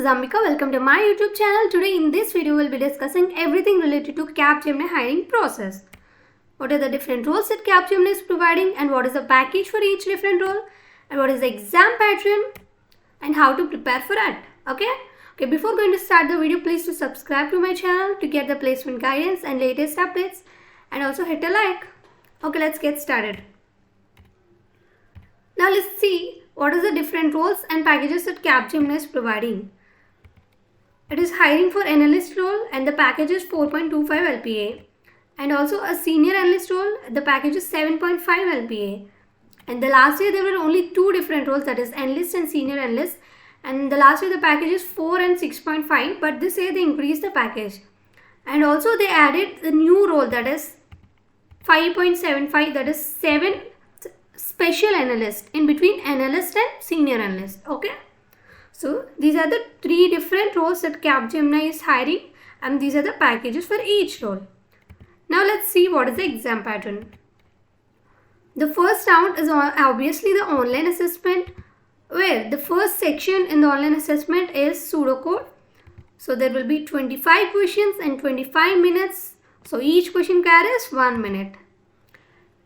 Ambika. Welcome to my YouTube channel. Today in this video we'll be discussing everything related to Capgemini hiring process. What are the different roles that Capgemini is providing and what is the package for each different role and what is the exam pattern and how to prepare for that. Okay, before going to start the video, please to subscribe to my channel to get the placement guidance and latest updates and also hit a like. Okay, let's get started. Now let's see what are the different roles and packages that Capgemini is providing. It is hiring for analyst role and the package is 4.25 LPA. And also a senior analyst role, the package is 7.5 LPA. And the last year there were only two different roles, that is analyst and senior analyst. And the last year the package is 4 and 6.5, but this year they increased the package. And also they added the new role, that is 5.75, that is 7 special analyst, in between analyst and senior analyst. Okay, so these are the three different roles that Capgemini is hiring and these are the packages for each role. Now let's see what is the exam pattern. The first round is obviously the online assessment, where the first section in the online assessment is pseudocode. So there will be 25 questions and 25 minutes. So each question carries 1 minute.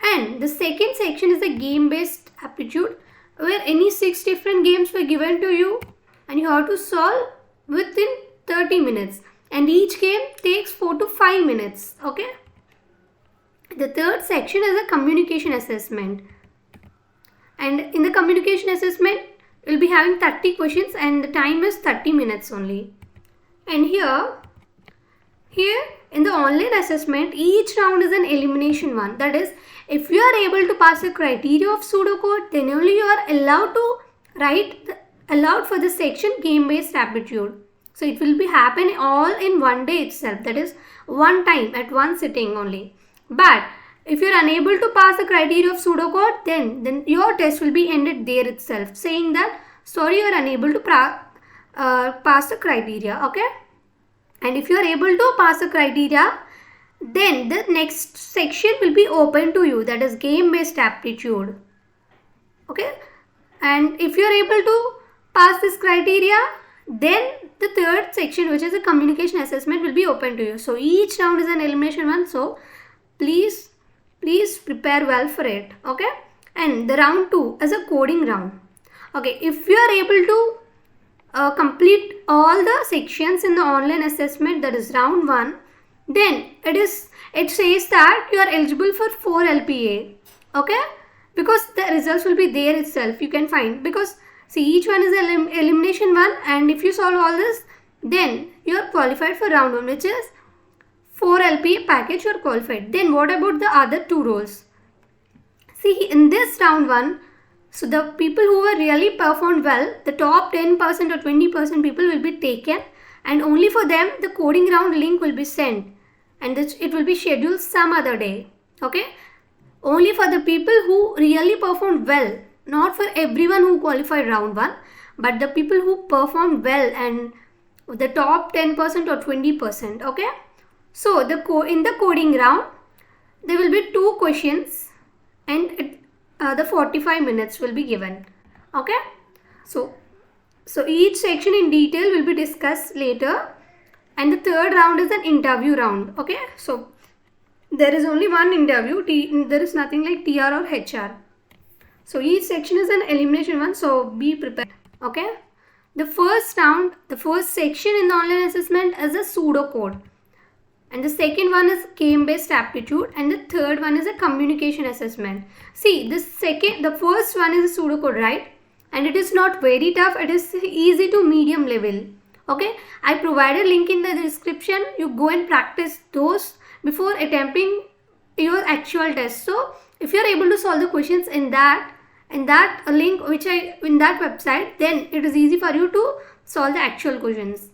And the second section is the game-based aptitude, where any 6 different games were given to you and you have to solve within 30 minutes. And each game takes 4 to 5 minutes. Okay. The third section is a communication assessment. And in the communication assessment, we'll be having 30 questions and the time is 30 minutes only. And here in the online assessment, each round is an elimination one. That is, if you are able to pass the criteria of pseudocode, then only you are allowed for the section game-based aptitude. So it will be happen all in one day itself. That is one time at one sitting only. But if you are unable to pass the criteria of pseudocode, then your test will be ended there itself, saying that sorry, you are unable to pass the criteria. Okay. And if you are able to pass the criteria, then the next section will be open to you, that is game-based aptitude. Okay. And if you are able to pass this criteria, then the third section, which is a communication assessment, will be open to you. So each round is an elimination one. So please prepare well for it. Okay. And the round 2 is a coding round. Okay. If you are able to complete all the sections in the online assessment, that is round 1, then it says that you are eligible for 4 LPA. Okay, because the results will be there itself, you can find, because see, each one is an elimination one, and if you solve all this, then you are qualified for round 1, which is 4 LPA package. You are qualified. Then what about the other 2 roles? See, in this round 1, so the people who were really performed well, the top 10% or 20% people will be taken, and only for them the coding round link will be sent, and it will be scheduled some other day. Okay, only for the people who really performed well, not for everyone who qualified round 1, but the people who performed well and the top 10% or 20%. Okay, so in the coding round there will be 2 questions and the 45 minutes will be given. Okay, so each section in detail will be discussed later. And the third round is an interview round. Okay, so there is only one interview. There is nothing like TR or HR. So each section is an elimination one. So be prepared. Okay, the first round, the first section in the online assessment is a pseudocode. And the second one is game-based aptitude, and the third one is a communication assessment. See, the first one is a pseudocode, right? And it is not very tough. It is easy to medium level. Okay, I provided link in the description. You go and practice those before attempting your actual test. So if you are able to solve the questions in that link in that website, then it is easy for you to solve the actual questions.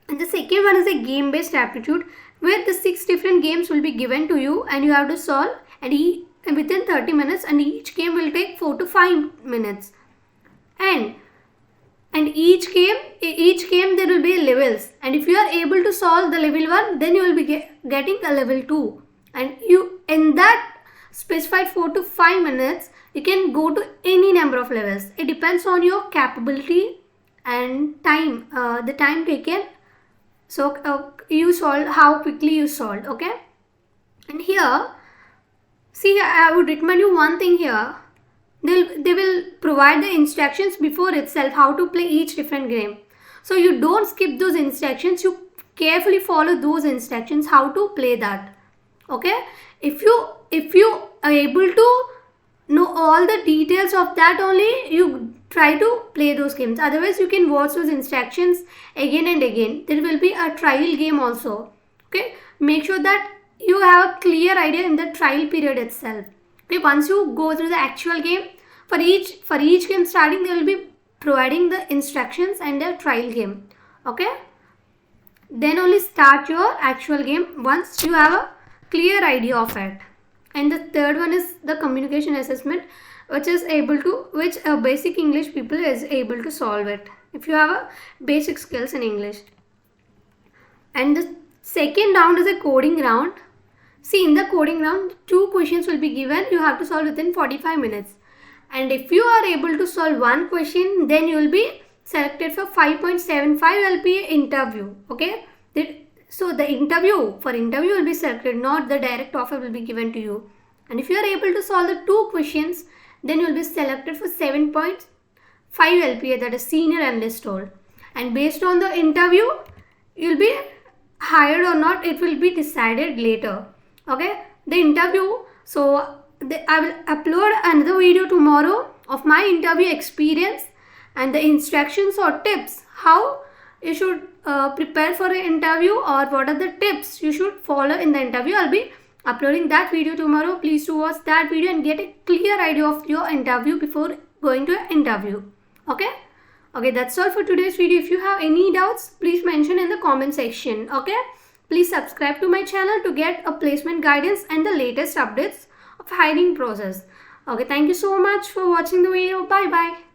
And the second one is a game-based aptitude, where the 6 different games will be given to you and you have to solve and within 30 minutes, and each game will take 4 to 5 minutes. And each game there will be levels, and if you are able to solve the level 1, then you will be getting the level 2, and you in that specified 4 to 5 minutes you can go to any number of levels. It depends on your capability and time, the time taken. So you solved, how quickly you solved. Okay, and here, see, I would recommend you one thing here. They will provide the instructions before itself how to play each different game. So you don't skip those instructions. You carefully follow those instructions how to play that. Okay, if you are able to know all the details of that, only you try to play those games. Otherwise you can watch those instructions again and again. There will be a trial game also. Okay, make sure that you have a clear idea in the trial period itself. Okay, once you go through the actual game, for each game starting, they will be providing the instructions and the trial game. Okay, then only start your actual game once you have a clear idea of it. And the third one is the communication assessment, which basic English people is able to solve it if you have a basic skills in English. And the second round is a coding round. See, in the coding round, 2 questions will be given. You have to solve within 45 minutes. And if you are able to solve one question, then you will be selected for 5.75 LPA interview. Okay. So the interview will be selected, not the direct offer will be given to you. And if you are able to solve the 2 questions, then you will be selected for 7.5 LPA, that is senior analyst role. And based on the interview, you will be hired or not, it will be decided later. Okay, the interview. So I will upload another video tomorrow of my interview experience and the instructions or tips how you should prepare for an interview, or what are the tips you should follow in the interview. I'll be uploading that video tomorrow. Please do watch that video and get a clear idea of your interview before going to an interview. Okay, that's all for today's video. If you have any doubts, please mention in the comment section. Okay, please subscribe to my channel to get a placement guidance and the latest updates of hiring process. Okay, thank you so much for watching the video. Bye bye.